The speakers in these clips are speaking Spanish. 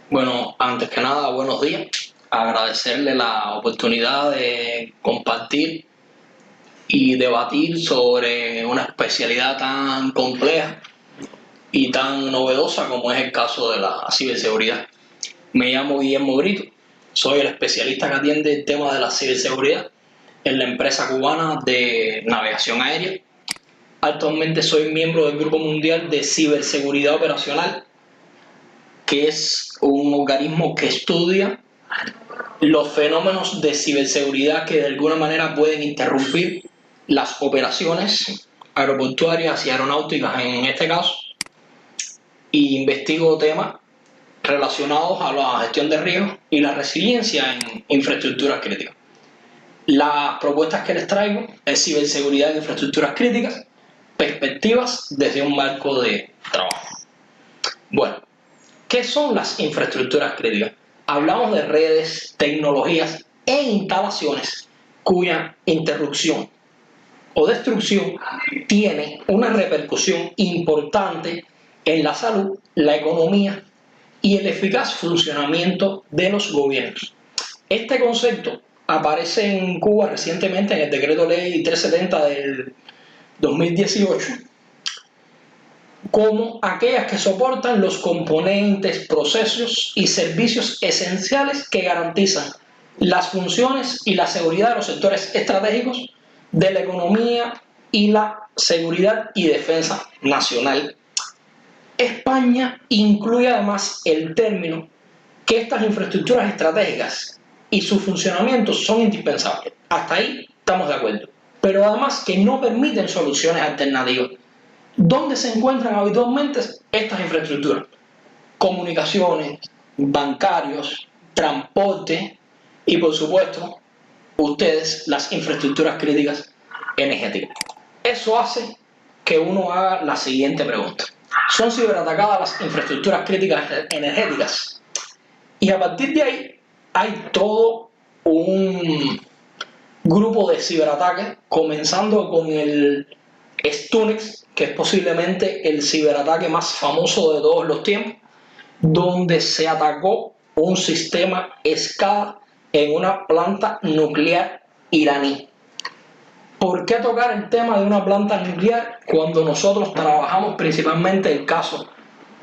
Bueno, antes que nada, buenos días. Agradecerle la oportunidad de compartir y debatir sobre una especialidad tan compleja y tan novedosa como es el caso de la ciberseguridad. Me llamo Guillermo Brito, soy el especialista que atiende el tema de la ciberseguridad en la empresa cubana de navegación aérea. Actualmente soy miembro del Grupo Mundial de Ciberseguridad Operacional, que es un organismo que estudia los fenómenos de ciberseguridad que de alguna manera pueden interrumpir las operaciones aeroportuarias y aeronáuticas en este caso, y investigo temas relacionados a la gestión de riesgos y la resiliencia en infraestructuras críticas. Las propuestas que les traigo es ciberseguridad en infraestructuras críticas, perspectivas desde un marco de trabajo. Bueno, ¿qué son las infraestructuras críticas? Hablamos de redes, tecnologías e instalaciones cuya interrupción o destrucción tiene una repercusión importante en la salud, la economía y el eficaz funcionamiento de los gobiernos. Este concepto aparece en Cuba recientemente en el Decreto Ley 370 del 2018 como aquellas que soportan los componentes, procesos y servicios esenciales que garantizan las funciones y la seguridad de los sectores estratégicos de la economía y la seguridad y defensa nacional. España incluye además el término que estas infraestructuras estratégicas y su funcionamiento son indispensables. Hasta ahí estamos de acuerdo. Pero además que no permiten soluciones alternativas. ¿Dónde se encuentran habitualmente estas infraestructuras? Comunicaciones, bancarios, transporte y, por supuesto, ustedes, las infraestructuras críticas energéticas. Eso hace que uno haga la siguiente pregunta. ¿Son ciberatacadas las infraestructuras críticas energéticas? Y a partir de ahí hay todo un grupo de ciberataques, comenzando con el Stuxnet, que es posiblemente el ciberataque más famoso de todos los tiempos, donde se atacó un sistema SCADA en una planta nuclear iraní. ¿Por qué tocar el tema de una planta nuclear cuando nosotros trabajamos principalmente el caso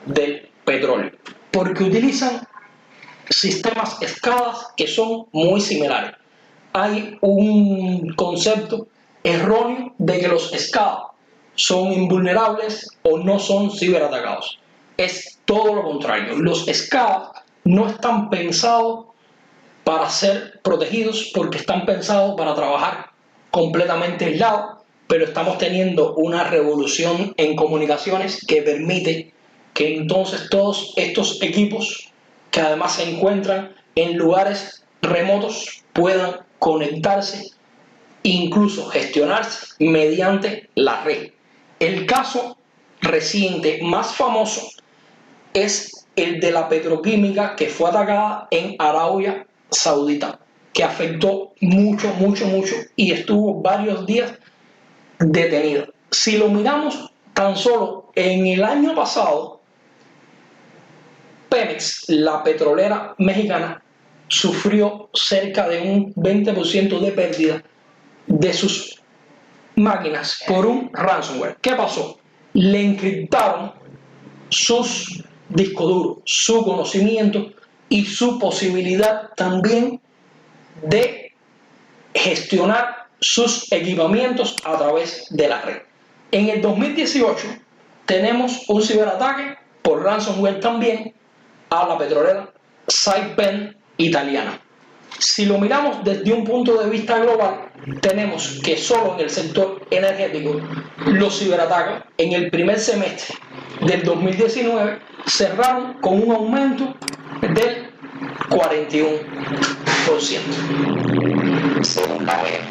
del petróleo? Porque utilizan sistemas SCADA que son muy similares. Hay un concepto erróneo de que los SCADA son invulnerables o no son ciberatacados. Es todo lo contrario. Los SCADA no están pensados para ser protegidos porque están pensados para trabajar completamente aislados, pero estamos teniendo una revolución en comunicaciones que permite que entonces todos estos equipos, que además se encuentran en lugares remotos, puedan conectarse, incluso gestionarse mediante la red. El caso reciente más famoso es el de la petroquímica que fue atacada en Arabia Saudita, que afectó mucho y estuvo varios días detenida. Si lo miramos tan solo en el año pasado, Pemex, la petrolera mexicana, sufrió cerca de un 20% de pérdida de sus máquinas por un ransomware. ¿Qué pasó? Le encriptaron sus discos duros, su conocimiento y su posibilidad también de gestionar sus equipamientos a través de la red. En el 2018 tenemos un ciberataque por ransomware también a la petrolera Saipem italiana. Si lo miramos desde un punto de vista global, tenemos que solo en el sector energético los ciberataques en el primer semestre del 2019 cerraron con un aumento del 41%. Segunda vez,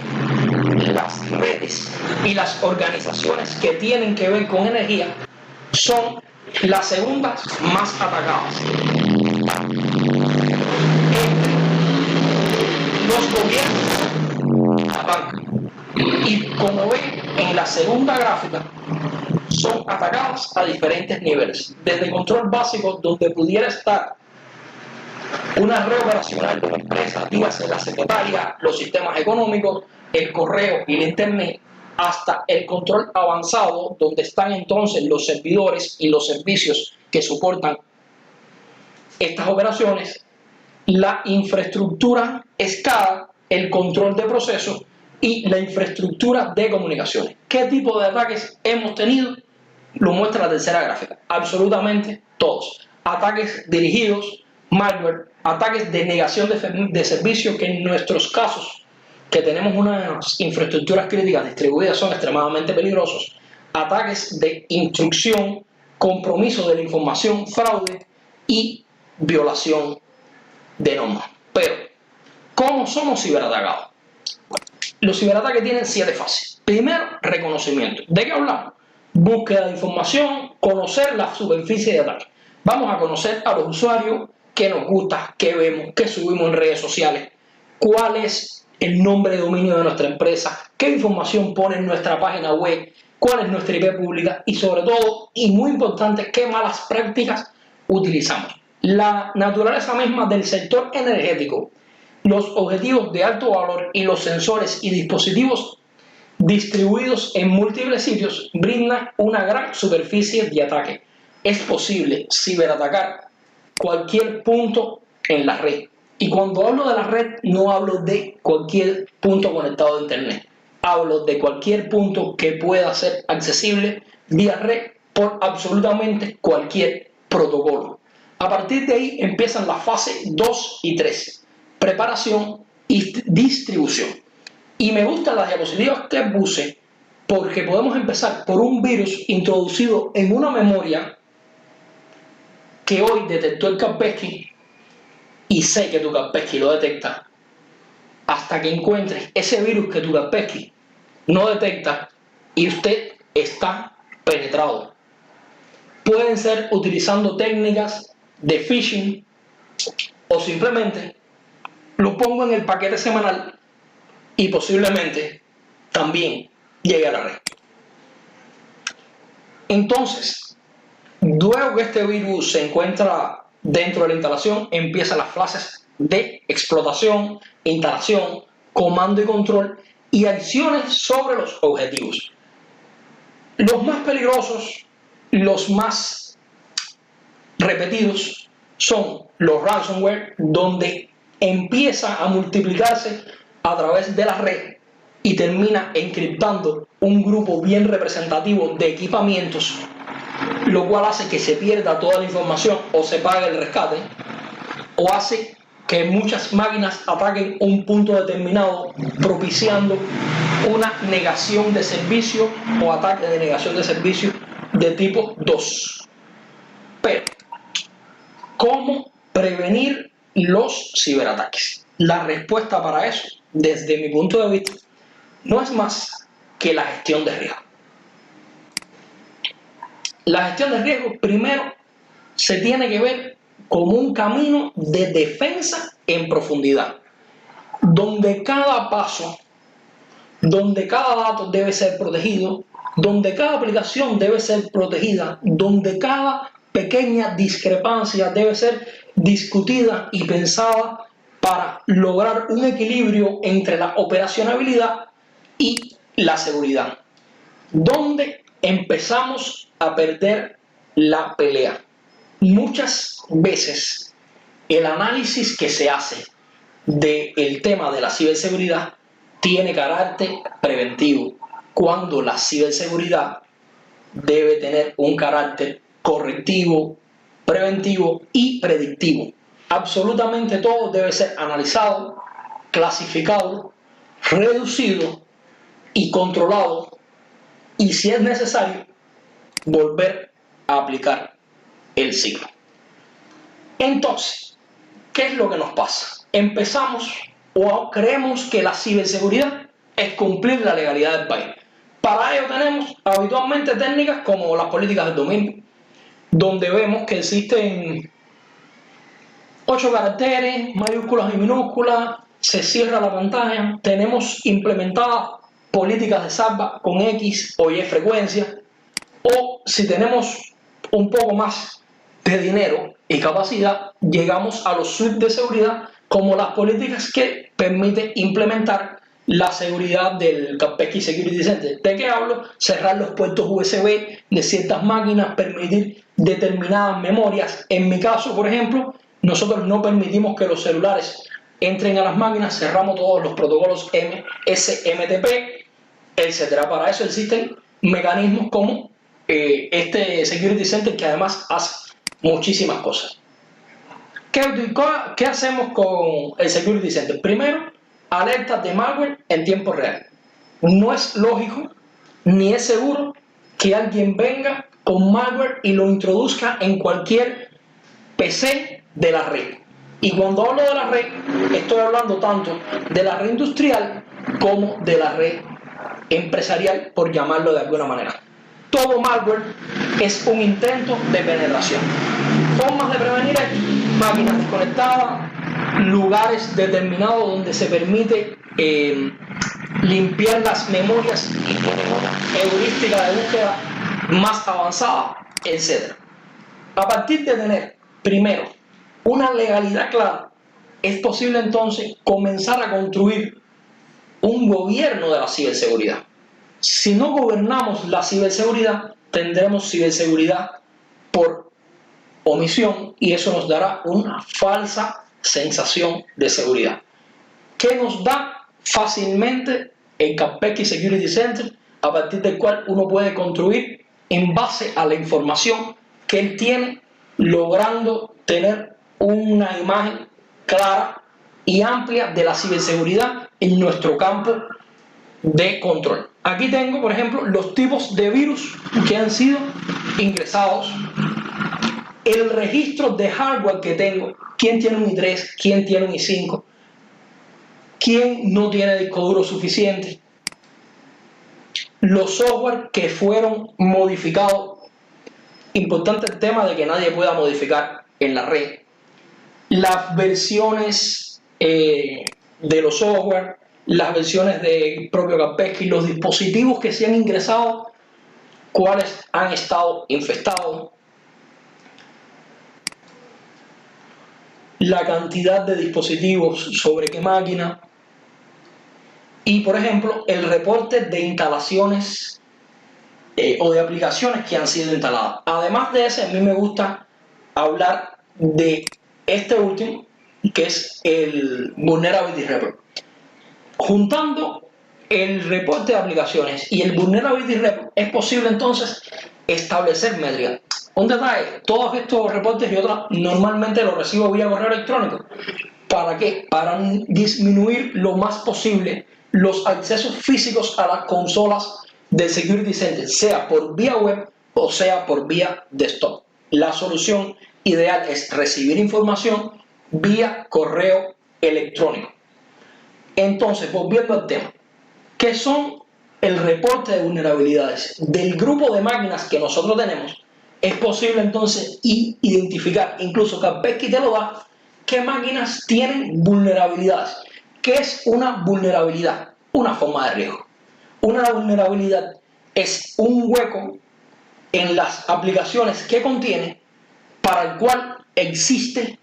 las redes y las organizaciones que tienen que ver con energía son las segundas más atacadas. Los gobiernos, la banca, y como ven en la segunda gráfica, son atacadas a diferentes niveles, desde control básico, donde pudiera estar una red operacional de una empresa, dígase la secretaria, los sistemas económicos, el correo y el internet, hasta el control avanzado, donde están entonces los servidores y los servicios que soportan estas operaciones, la infraestructura SCADA, el control de procesos y la infraestructura de comunicaciones. ¿Qué tipo de ataques hemos tenido? Lo muestra la tercera gráfica. Absolutamente todos. Ataques dirigidos, malware, ataques de negación de servicio, que en nuestros casos, que tenemos unas infraestructuras críticas distribuidas, son extremadamente peligrosos. Ataques de intrusión, compromiso de la información, fraude y violación de normas. Pero, ¿cómo somos ciberatacados? Los ciberataques tienen 7 fases. Primero, reconocimiento. ¿De qué hablamos? Búsqueda de información, conocer la superficie de ataque. Vamos a conocer a los usuarios, qué nos gusta, qué vemos, qué subimos en redes sociales, cuál es el nombre de dominio de nuestra empresa, qué información pone en nuestra página web, cuál es nuestra IP pública y sobre todo, y muy importante, qué malas prácticas utilizamos. La naturaleza misma del sector energético, los objetivos de alto valor y los sensores y dispositivos distribuidos en múltiples sitios brindan una gran superficie de ataque. Es posible ciberatacar cualquier punto en la red. Y cuando hablo de la red, no hablo de cualquier punto conectado a internet. Hablo de cualquier punto que pueda ser accesible vía red por absolutamente cualquier protocolo. A partir de ahí empiezan las fases 2 y 3, preparación y distribución. Y me gusta la diapositiva que puse porque podemos empezar por un virus introducido en una memoria que hoy detectó el Kaspersky, y sé que tu Kaspersky lo detecta, hasta que encuentres ese virus que tu Kaspersky no detecta y usted está penetrado. Pueden ser utilizando técnicas de phishing o simplemente lo pongo en el paquete semanal y posiblemente también llegue a la red. Entonces, luego que este virus se encuentra dentro de la instalación, empiezan las fases de explotación, instalación, comando y control y acciones sobre los objetivos. Los más peligrosos, los más repetidos, son los ransomware, donde empieza a multiplicarse a través de la red y termina encriptando un grupo bien representativo de equipamientos, lo cual hace que se pierda toda la información o se pague el rescate, o hace que muchas máquinas ataquen un punto determinado, propiciando una negación de servicio o ataque de negación de servicio de tipo 2. Pero, ¿cómo prevenir los ciberataques? La respuesta para eso, desde mi punto de vista, no es más que la gestión de riesgo. La gestión de riesgo, primero, se tiene que ver como un camino de defensa en profundidad, donde cada paso, donde cada dato debe ser protegido, donde cada aplicación debe ser protegida, donde cada pequeña discrepancia debe ser discutida y pensada para lograr un equilibrio entre la operacionalidad y la seguridad, donde empezamos a perder la pelea. Muchas veces el análisis que se hace del tema de la ciberseguridad tiene carácter preventivo, cuando la ciberseguridad debe tener un carácter correctivo, preventivo y predictivo. Absolutamente todo debe ser analizado, clasificado, reducido y controlado, y si es necesario, volver a aplicar el ciclo. Entonces, ¿qué es lo que nos pasa? Empezamos o creemos que la ciberseguridad es cumplir la legalidad del país. Para ello tenemos habitualmente técnicas como las políticas del dominio, donde vemos que existen 8 caracteres, mayúsculas y minúsculas, se cierra la pantalla, tenemos implementadas políticas de salva con X o Y frecuencia, o si tenemos un poco más de dinero y capacidad, llegamos a los suites de seguridad como las políticas que permiten implementar la seguridad del Kaspersky Security Center. ¿De qué hablo? Cerrar los puertos USB de ciertas máquinas, permitir determinadas memorias. En mi caso, por ejemplo, nosotros no permitimos que los celulares entren a las máquinas, cerramos todos los protocolos SMTP, etc. Para eso existen mecanismos como este Security Center, que además hace muchísimas cosas. ¿Qué hacemos con el Security Center? Primero, alertas de malware en tiempo real. No es lógico ni es seguro que alguien venga con malware y lo introduzca en cualquier PC de la red. Y cuando hablo de la red, estoy hablando tanto de la red industrial como de la red empresarial, por llamarlo de alguna manera. Todo malware es un intento de penetración. Formas de prevenir esto: máquinas desconectadas, lugares determinados donde se permite limpiar las memorias y poner una heurística de búsqueda más avanzada, etc. A partir de tener, primero, una legalidad clara, es posible entonces comenzar a construir un gobierno de la ciberseguridad. Si no gobernamos la ciberseguridad, tendremos ciberseguridad por omisión y eso nos dará una falsa sensación de seguridad. ¿Qué nos da fácilmente el Kaspersky Security Center? A partir del cual uno puede construir en base a la información que él tiene, logrando tener una imagen clara y amplia de la ciberseguridad en nuestro campo de control. Aquí tengo, por ejemplo, los tipos de virus que han sido ingresados, el registro de hardware que tengo, quién tiene un i3, quién tiene un i5, quién no tiene disco duro suficiente, los software que fueron modificados. Importante el tema de que nadie pueda modificar en la red, las versiones de los software, las versiones del propio Kaspersky, los dispositivos que se han ingresado, cuáles han estado infectados, la cantidad de dispositivos sobre qué máquina y, por ejemplo, el reporte de instalaciones o de aplicaciones que han sido instaladas. Además de ese, a mí me gusta hablar de este último, que es el Vulnerability Report. Juntando el reporte de aplicaciones y el Vulnerability Report, es posible entonces establecer métricas. Un detalle: todos estos reportes y otros normalmente los recibo vía correo electrónico. ¿Para qué? Para disminuir lo más posible los accesos físicos a las consolas del Security Center, sea por vía web o sea por vía desktop. La solución ideal es recibir información vía correo electrónico. Entonces, volviendo al tema, ¿qué son el reporte de vulnerabilidades? Del grupo de máquinas que nosotros tenemos, es posible entonces identificar, incluso Kaspersky te lo da, qué máquinas tienen vulnerabilidades. ¿Qué es una vulnerabilidad? Una forma de riesgo. Una vulnerabilidad es un hueco en las aplicaciones que contiene para el cual existe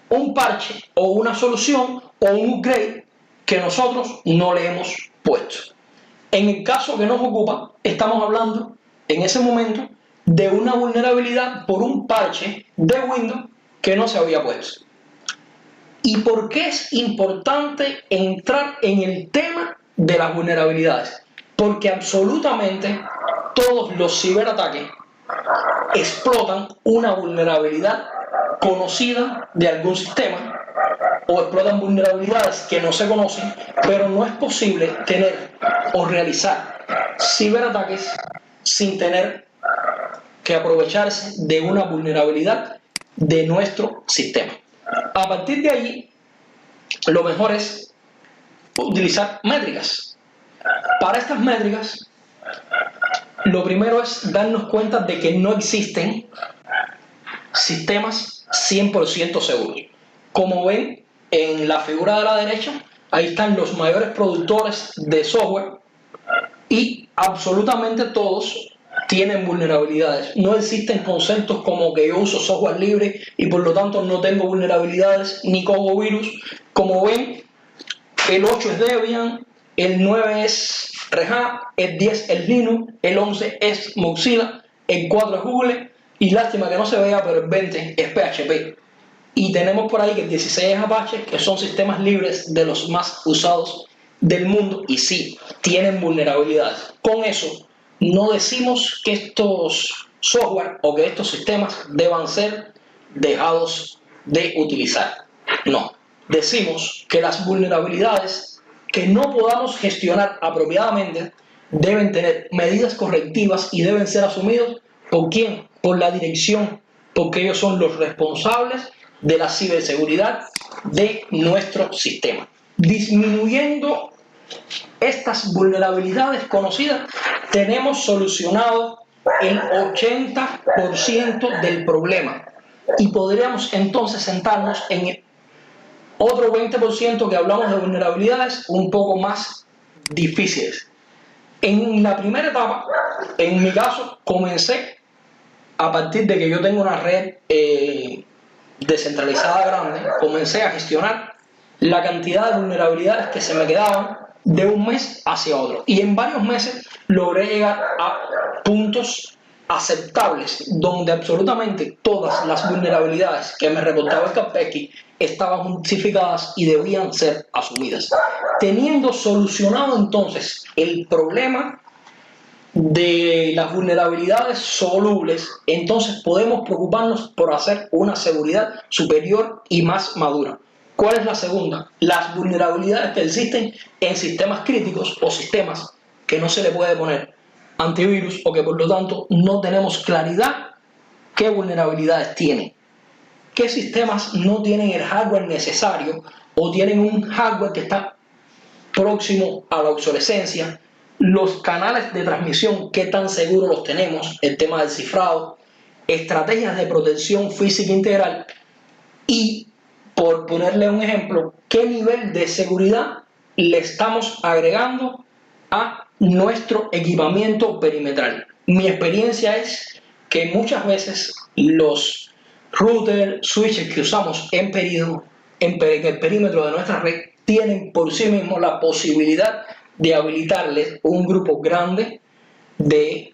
un parche o una solución o un upgrade que nosotros no le hemos puesto. En el caso que nos ocupa, estamos hablando en ese momento de una vulnerabilidad por un parche de Windows que no se había puesto. ¿Y por qué es importante entrar en el tema de las vulnerabilidades? Porque absolutamente todos los ciberataques explotan una vulnerabilidad conocida de algún sistema o explotan vulnerabilidades que no se conocen, pero no es posible tener o realizar ciberataques sin tener que aprovecharse de una vulnerabilidad de nuestro sistema. A partir de allí, lo mejor es utilizar métricas. Para estas métricas, lo primero es darnos cuenta de que no existen sistemas 100% seguros. Como ven en la figura de la derecha, ahí están los mayores productores de software y absolutamente todos tienen vulnerabilidades. No existen conceptos como que yo uso software libre y por lo tanto no tengo vulnerabilidades ni cojo virus. Como ven, el 8 es Debian, el 9 es Red Hat, el 10 es Linux, el 11 es Mozilla, el 4 es Google y lástima que no se vea, pero el 20 es PHP. Y tenemos por ahí que el 16 es Apache, que son sistemas libres de los más usados del mundo y sí, tienen vulnerabilidades. Con eso, no decimos que estos software o que estos sistemas deban ser dejados de utilizar. No, decimos que las vulnerabilidades que no podamos gestionar apropiadamente deben tener medidas correctivas y deben ser asumidos ¿por quién? Por la dirección, porque ellos son los responsables de la ciberseguridad de nuestro sistema. Disminuyendo estas vulnerabilidades conocidas, tenemos solucionado el 80% del problema y podríamos entonces sentarnos en el otro 20% que hablamos de vulnerabilidades un poco más difíciles. En la primera etapa, en mi caso, comencé a partir de que yo tengo una red descentralizada grande, comencé a gestionar la cantidad de vulnerabilidades que se me quedaban de un mes hacia otro. Y en varios meses logré llegar a puntos aceptables donde absolutamente todas las vulnerabilidades que me reportaba el Kaspersky estaban justificadas y debían ser asumidas. Teniendo solucionado entonces el problema de las vulnerabilidades solubles, entonces podemos preocuparnos por hacer una seguridad superior y más madura. ¿Cuál es la segunda? Las vulnerabilidades que existen en sistemas críticos o sistemas que no se le puede poner antivirus o que por lo tanto no tenemos claridad qué vulnerabilidades tienen. ¿Qué sistemas no tienen el hardware necesario o tienen un hardware que está próximo a la obsolescencia? Los canales de transmisión, qué tan seguros los tenemos, el tema del cifrado, estrategias de protección física integral y, por ponerle un ejemplo, qué nivel de seguridad le estamos agregando a nuestro equipamiento perimetral. Mi experiencia es que muchas veces los routers, switches que usamos en el perímetro de nuestra red tienen por sí mismos la posibilidad de habilitarles un grupo grande de,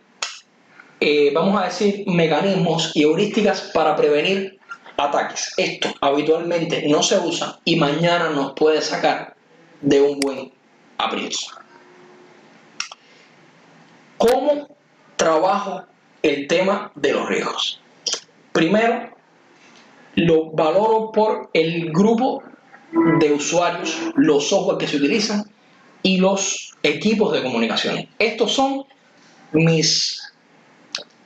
vamos a decir, mecanismos y heurísticas para prevenir ataques. Esto habitualmente no se usa y mañana nos puede sacar de un buen aprieto. ¿Cómo trabajo el tema de los riesgos? Primero, lo valoro por el grupo de usuarios, los software que se utilizan y los equipos de comunicación. Estos son mis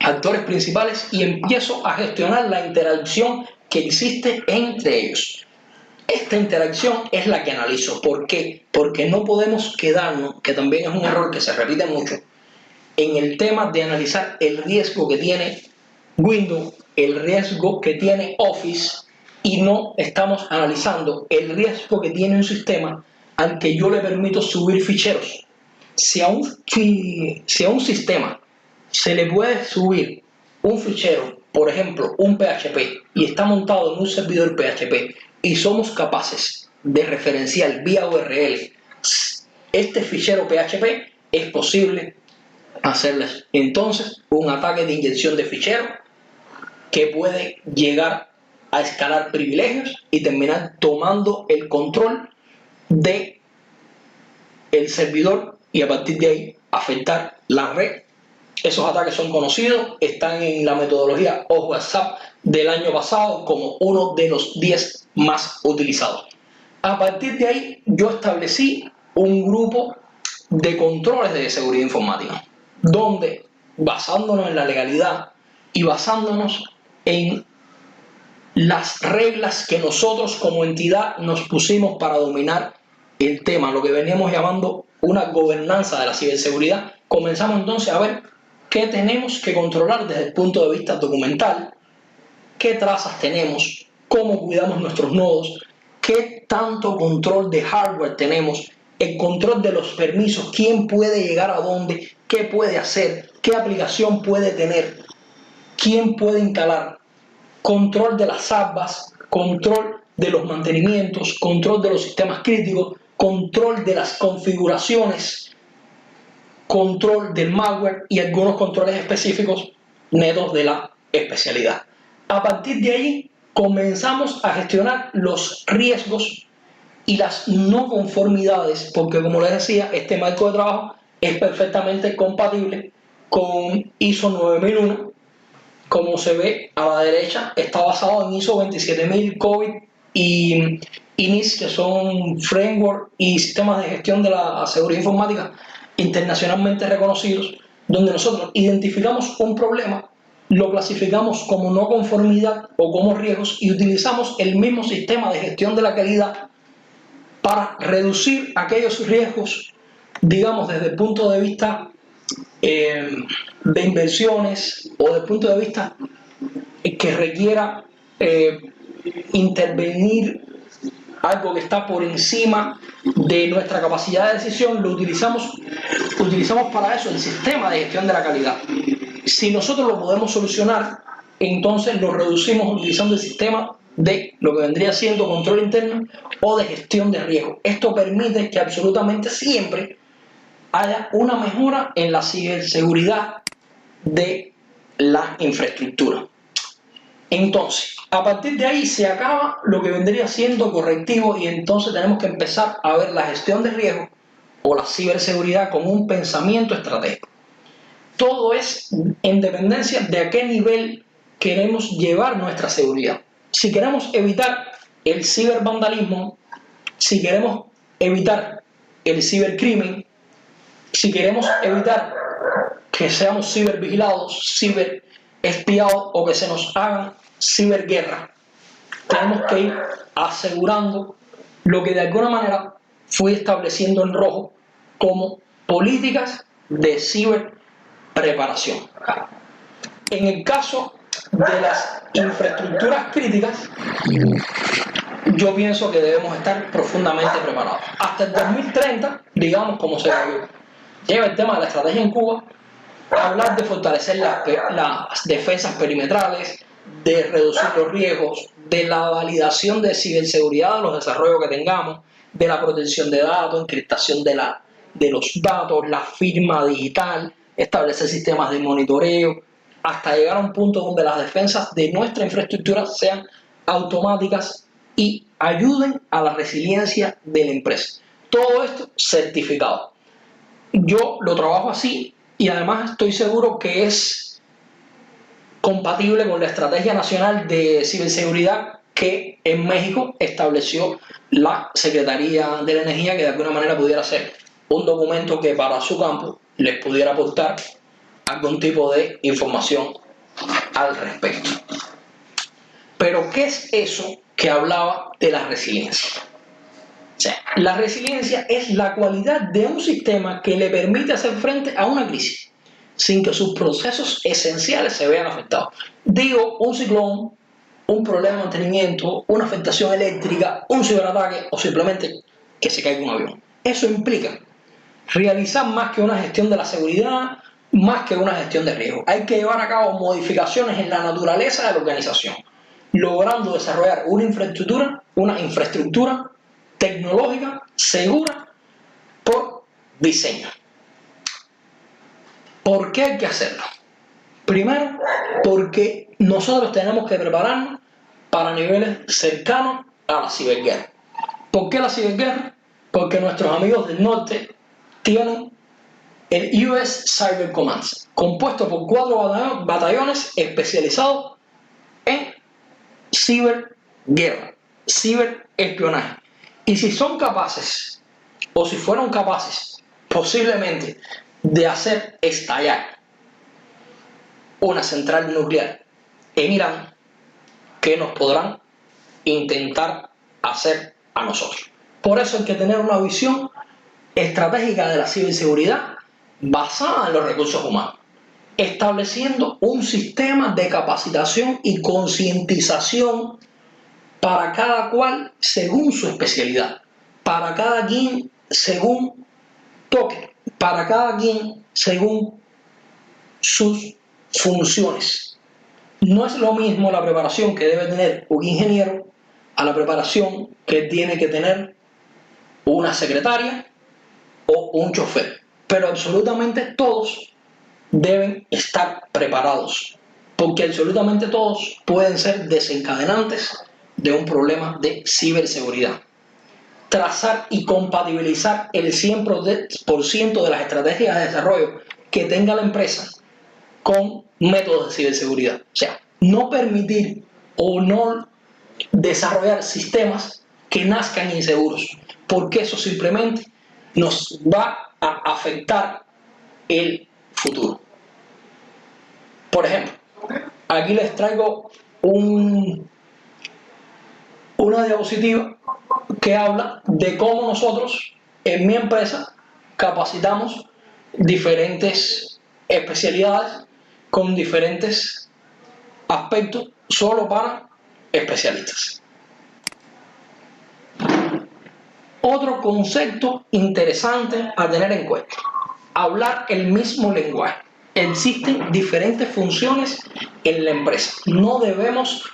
actores principales y empiezo a gestionar la interacción que existe entre ellos. Esta interacción es la que analizo. ¿Por qué? Porque no podemos quedarnos, que también es un error que se repite mucho, en el tema de analizar el riesgo que tiene Windows, el riesgo que tiene Office y no estamos analizando el riesgo que tiene un sistema al que yo le permito subir ficheros. Si a un sistema se le puede subir un fichero, por ejemplo, un PHP, y está montado en un servidor PHP, y somos capaces de referenciar vía URL este fichero PHP, es posible hacerles entonces un ataque de inyección de ficheros que puede llegar a escalar privilegios y terminar tomando el control de el servidor y a partir de ahí afectar la red. Esos ataques son conocidos, están en la metodología OWASP del año pasado como uno de los 10 más utilizados. A partir de ahí yo establecí un grupo de controles de seguridad informática, donde basándonos en la legalidad y basándonos en las reglas que nosotros como entidad nos pusimos para dominar el tema, lo que veníamos llamando una gobernanza de la ciberseguridad, comenzamos entonces a ver qué tenemos que controlar desde el punto de vista documental, qué trazas tenemos, cómo cuidamos nuestros nodos, qué tanto control de hardware tenemos el control de los permisos, quién puede llegar a dónde, qué puede hacer, qué aplicación puede tener, quién puede instalar, control de las salvas, control de los mantenimientos, control de los sistemas críticos, control de las configuraciones, control del malware y algunos controles específicos netos de la especialidad. A partir de ahí comenzamos a gestionar los riesgos y las no conformidades, porque como les decía, este marco de trabajo es perfectamente compatible con ISO 9001. Como se ve a la derecha, está basado en ISO 27000 COVID y INIS, que son framework y sistemas de gestión de la seguridad informática internacionalmente reconocidos, donde nosotros identificamos un problema, lo clasificamos como no conformidad o como riesgos y utilizamos el mismo sistema de gestión de la calidad para reducir aquellos riesgos, digamos, desde el punto de vista de inversiones o desde el punto de vista que requiera intervenir algo que está por encima de nuestra capacidad de decisión. Lo utilizamos para eso el sistema de gestión de la calidad. Si nosotros lo podemos solucionar, entonces lo reducimos utilizando el sistema de lo que vendría siendo control interno o de gestión de riesgo. Esto permite que absolutamente siempre haya una mejora en la ciberseguridad de la infraestructura. Entonces, a partir de ahí se acaba lo que vendría siendo correctivo y entonces tenemos que empezar a ver la gestión de riesgo o la ciberseguridad como un pensamiento estratégico. Todo es en dependencia de a qué nivel queremos llevar nuestra seguridad. Si queremos evitar el cibervandalismo, si queremos evitar el cibercrimen, si queremos evitar que seamos cibervigilados, ciberespiados o que se nos hagan ciberguerra, tenemos que ir asegurando lo que de alguna manera fui estableciendo en rojo como políticas de ciberpreparación. En el caso de las infraestructuras críticas, yo pienso que debemos estar profundamente preparados. Hasta el 2030, digamos, como se lleva el tema de la estrategia en Cuba, hablar de fortalecer las defensas perimetrales, de reducir los riesgos, de la validación de ciberseguridad de los desarrollos que tengamos, de la protección de datos, encriptación de los datos, la firma digital, establecer sistemas de monitoreo, hasta llegar a un punto donde las defensas de nuestra infraestructura sean automáticas y ayuden a la resiliencia de la empresa. Todo esto certificado. Yo lo trabajo así y además estoy seguro que es compatible con la Estrategia Nacional de Ciberseguridad que en México estableció la Secretaría de la Energía, que de alguna manera pudiera ser un documento que para su campo les pudiera aportar algún tipo de información al respecto. Pero ¿qué es eso que hablaba de la resiliencia? O sea, la resiliencia es la cualidad de un sistema que le permite hacer frente a una crisis sin que sus procesos esenciales se vean afectados. Digo, un ciclón, un problema de mantenimiento, una afectación eléctrica, un ciberataque o simplemente que se caiga un avión. Eso implica realizar más que una gestión de la seguridad, más que una gestión de riesgo. Hay que llevar a cabo modificaciones en la naturaleza de la organización, logrando desarrollar una infraestructura tecnológica segura por diseño. ¿Por qué hay que hacerlo? Primero, porque nosotros tenemos que prepararnos para niveles cercanos a la ciberguerra. ¿Por qué la ciberguerra? Porque nuestros amigos del norte tienen el US Cyber Command, compuesto por 4 batallones especializados en ciberguerra, ciberespionaje. Y si son capaces, o si fueron capaces, posiblemente, de hacer estallar una central nuclear en Irán, ¿qué nos podrán intentar hacer a nosotros? Por eso hay que tener una visión estratégica de la ciberseguridad basada en los recursos humanos, estableciendo un sistema de capacitación y concientización para cada cual según su especialidad, para cada quien según toque, para cada quien según sus funciones. No es lo mismo la preparación que debe tener un ingeniero a la preparación que tiene que tener una secretaria o un chofer, pero absolutamente todos deben estar preparados, porque absolutamente todos pueden ser desencadenantes de un problema de ciberseguridad. Trazar y compatibilizar el 100% de las estrategias de desarrollo que tenga la empresa con métodos de ciberseguridad. O sea, no permitir o no desarrollar sistemas que nazcan inseguros, porque eso simplemente nos va a afectar el futuro. Por ejemplo, aquí les traigo una diapositiva que habla de cómo nosotros en mi empresa capacitamos diferentes especialidades con diferentes aspectos solo para especialistas. Otro concepto interesante a tener en cuenta: hablar el mismo lenguaje. Existen diferentes funciones en la empresa. No debemos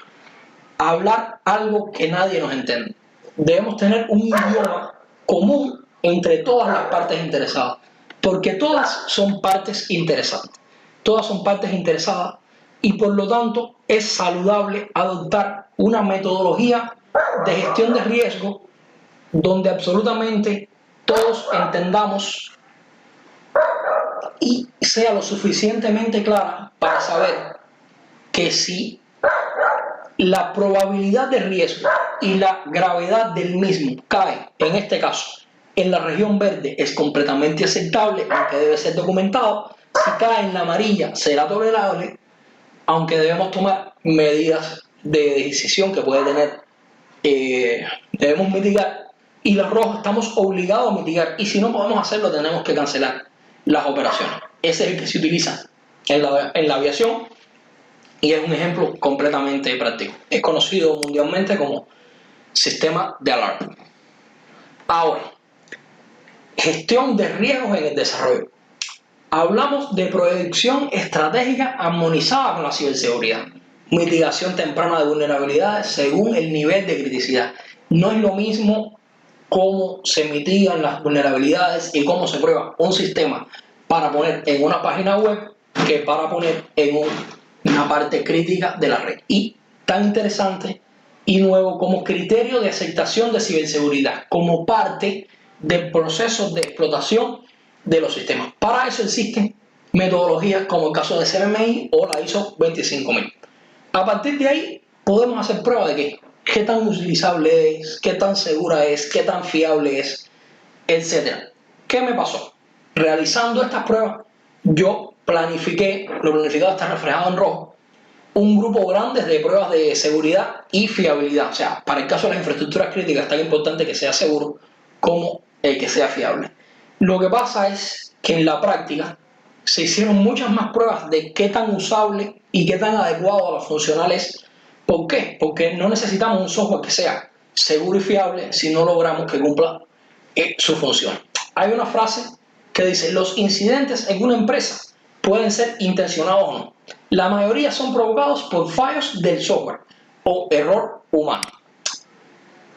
hablar algo que nadie nos entiende. Debemos tener un idioma común entre todas las partes interesadas, porque todas son partes interesantes. Todas son partes interesadas y por lo tanto es saludable adoptar una metodología de gestión de riesgo donde absolutamente todos entendamos y sea lo suficientemente clara para saber que si la probabilidad de riesgo y la gravedad del mismo cae, en este caso, en la región verde, es completamente aceptable, aunque debe ser documentado. Si cae en la amarilla, será tolerable, aunque debemos tomar medidas de decisión que puede tener, debemos mitigar. Y los rojos estamos obligados a mitigar, y si no podemos hacerlo tenemos que cancelar las operaciones. Ese es el que se utiliza en la aviación y es un ejemplo completamente práctico. Es conocido mundialmente como sistema de alarma. Ahora, gestión de riesgos en el desarrollo. Hablamos de proyección estratégica armonizada con la ciberseguridad. Mitigación temprana de vulnerabilidades según el nivel de criticidad. No es lo mismo cómo se mitigan las vulnerabilidades y cómo se prueba un sistema para poner en una página web que para poner en una parte crítica de la red. Y tan interesante y nuevo como criterio de aceptación de ciberseguridad, como parte del proceso de explotación de los sistemas. Para eso existen metodologías como el caso de CMMI o la ISO 25000. A partir de ahí podemos hacer prueba de qué tan utilizable es, qué tan segura es, qué tan fiable es, etc. ¿Qué me pasó? Realizando estas pruebas, yo planifiqué, lo planificado está reflejado en rojo, un grupo grande de pruebas de seguridad y fiabilidad. O sea, para el caso de las infraestructuras críticas es tan importante que sea seguro como que sea fiable. Lo que pasa es que en la práctica se hicieron muchas más pruebas de qué tan usable y qué tan adecuado a los funcionales. ¿Por qué? Porque no necesitamos un software que sea seguro y fiable si no logramos que cumpla su función. Hay una frase que dice: los incidentes en una empresa pueden ser intencionados o no. La mayoría son provocados por fallos del software o error humano.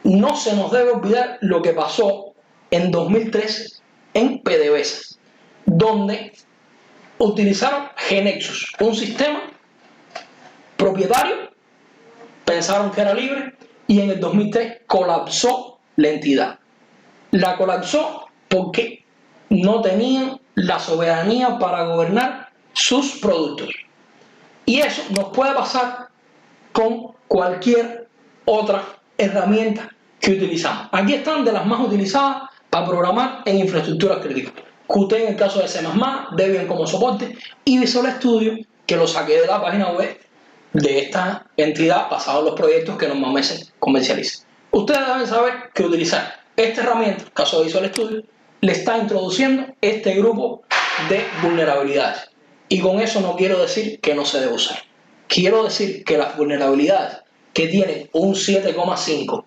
No se nos debe olvidar lo que pasó en 2003 en PDVSA, donde utilizaron GNexus, un sistema propietario, pensaron que era libre y en el 2003 colapsó la entidad. La colapsó porque no tenían la soberanía para gobernar sus productos. Y eso nos puede pasar con cualquier otra herramienta que utilizamos. Aquí están de las más utilizadas para programar en infraestructuras críticas. Qt en el caso de C++, Debian como soporte y Visual Studio, que lo saqué de la página web de esta entidad basado en los proyectos que normalmente comercializan. Ustedes deben saber que utilizar esta herramienta, en el caso de Visual Studio, le está introduciendo este grupo de vulnerabilidades. Y con eso no quiero decir que no se debe usar. Quiero decir que las vulnerabilidades que tienen un 7,5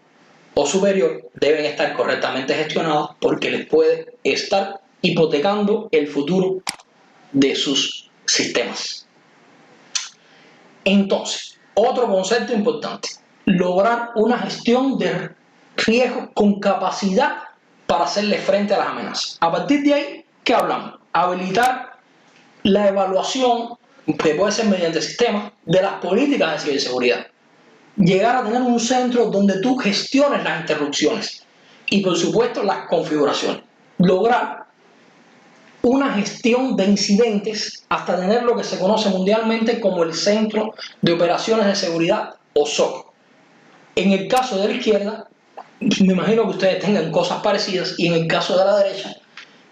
o superior deben estar correctamente gestionadas porque les puede estar hipotecando el futuro de sus sistemas. Entonces, otro concepto importante, lograr una gestión de riesgos con capacidad para hacerle frente a las amenazas. A partir de ahí, ¿qué hablamos? Habilitar la evaluación, que puede ser mediante sistemas, de las políticas de ciberseguridad. Llegar a tener un centro donde tú gestiones las interrupciones y, por supuesto, las configuraciones. Lograr una gestión de incidentes hasta tener lo que se conoce mundialmente como el Centro de Operaciones de Seguridad o SOC. En el caso de la izquierda, me imagino que ustedes tengan cosas parecidas, y en el caso de la derecha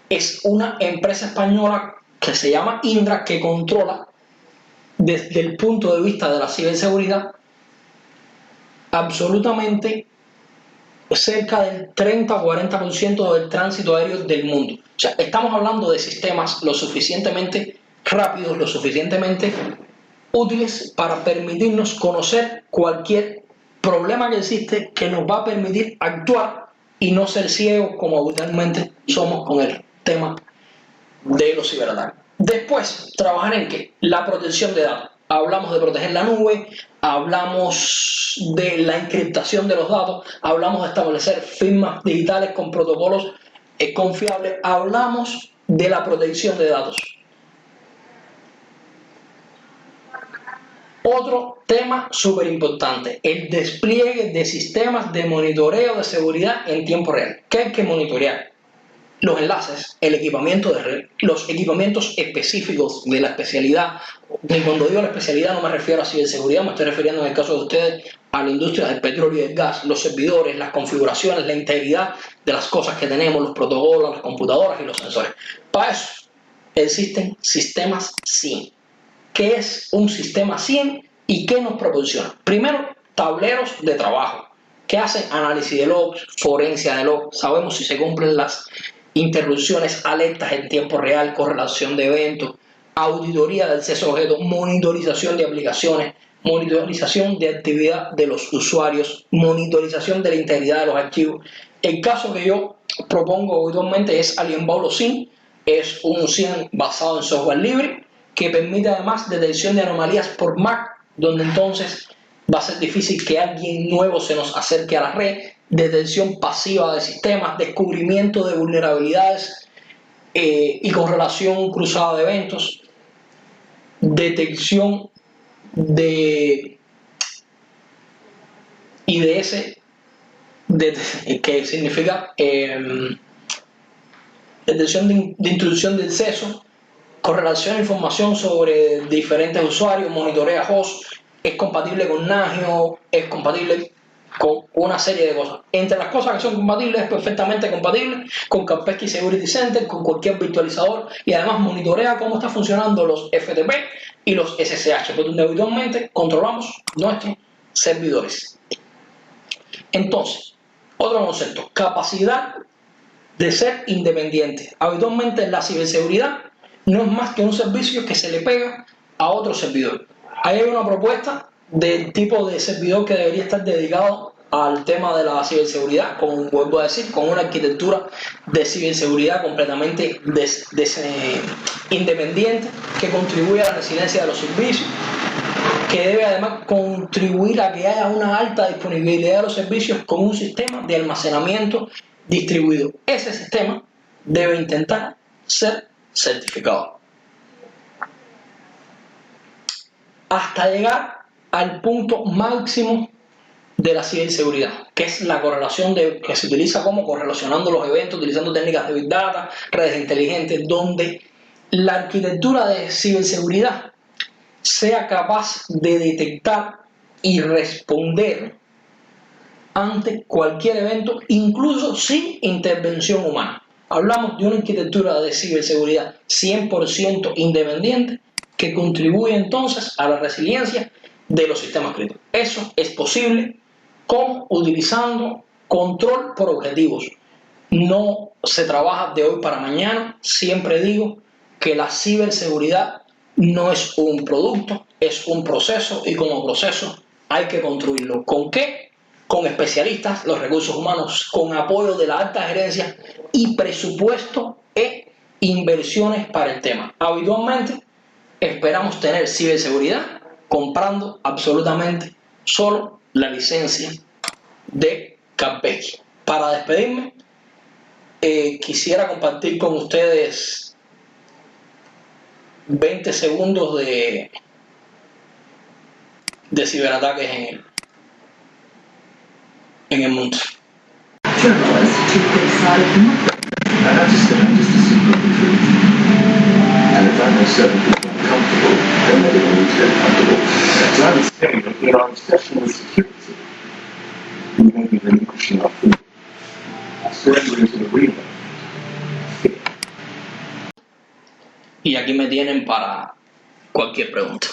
es una empresa española que se llama Indra, que controla desde el punto de vista de la ciberseguridad absolutamente cerca del 30 o 40% del tránsito aéreo del mundo. O sea, estamos hablando de sistemas lo suficientemente rápidos, lo suficientemente útiles para permitirnos conocer cualquier problema que existe, que nos va a permitir actuar y no ser ciegos como habitualmente somos con el tema de los ciberataques. Después, trabajar en ¿qué? La protección de datos. Hablamos de proteger la nube, hablamos de la encriptación de los datos, hablamos de establecer firmas digitales con protocolos confiables, hablamos de la protección de datos. Otro tema súper importante, el despliegue de sistemas de monitoreo de seguridad en tiempo real. ¿Qué hay que monitorear? Los enlaces, el equipamiento de red, los equipamientos específicos de la especialidad. Y cuando digo la especialidad no me refiero a ciberseguridad, me estoy refiriendo en el caso de ustedes a la industria del petróleo y del gas, los servidores, las configuraciones, la integridad de las cosas que tenemos, los protocolos, las computadoras y los sensores. Para eso existen sistemas SIEM. ¿Qué es un sistema SIEM y qué nos proporciona? Primero, tableros de trabajo que hacen análisis de logs, forencia de logs, sabemos si se cumplen las interrupciones, alertas en tiempo real, correlación de eventos, auditoría de acceso a objetos, monitorización de aplicaciones, monitorización de actividad de los usuarios, monitorización de la integridad de los archivos. El caso que yo propongo habitualmente es Alienbaulo SIEM, es un SIEM basado en software libre que permite además detección de anomalías por MAC, donde entonces va a ser difícil que alguien nuevo se nos acerque a la red, detección pasiva de sistemas, descubrimiento de vulnerabilidades y correlación cruzada de eventos, detección de IDS, que significa detección de introducción de acceso, correlación de información sobre diferentes usuarios, monitorea host, es compatible con Nagio, es compatible con una serie de cosas. Entre las cosas que son compatibles, es perfectamente compatible con Kaspersky Security Center, con cualquier virtualizador, y además monitorea cómo están funcionando los FTP y los SSH, por donde habitualmente controlamos nuestros servidores. Entonces, otro concepto, capacidad de ser independiente. Habitualmente la ciberseguridad no es más que un servicio que se le pega a otro servidor. Ahí hay una propuesta del tipo de servidor que debería estar dedicado al tema de la ciberseguridad, como vuelvo a decir, con una arquitectura de ciberseguridad completamente independiente, que contribuye a la resiliencia de los servicios, que debe además contribuir a que haya una alta disponibilidad de los servicios con un sistema de almacenamiento distribuido. Ese sistema debe intentar ser certificado. Hasta llegar al punto máximo de la ciberseguridad, que es la correlación que se utiliza como correlacionando los eventos, utilizando técnicas de Big Data, redes inteligentes, donde la arquitectura de ciberseguridad sea capaz de detectar y responder ante cualquier evento, incluso sin intervención humana. Hablamos de una arquitectura de ciberseguridad 100% independiente que contribuye entonces a la resiliencia de los sistemas críticos. Eso es posible como utilizando control por objetivos. No se trabaja de hoy para mañana. Siempre digo que la ciberseguridad no es un producto, es un proceso, y como proceso hay que construirlo. ¿Con qué? con especialistas, los recursos humanos, con apoyo de la alta gerencia y presupuesto e inversiones para el tema. Habitualmente esperamos tener ciberseguridad comprando absolutamente solo la licencia de Capvecchia. Para despedirme, quisiera compartir con ustedes 20 segundos de ciberataques en el mundo. Journalists to criticize democracy. I understand just a simple truth. And if I make certain people uncomfortable, then they're going to get comfortable. As I was saying, in our obsession with security, we may be relinquishing our freedom, surrendering to the real. Y aquí me tienen para cualquier pregunta.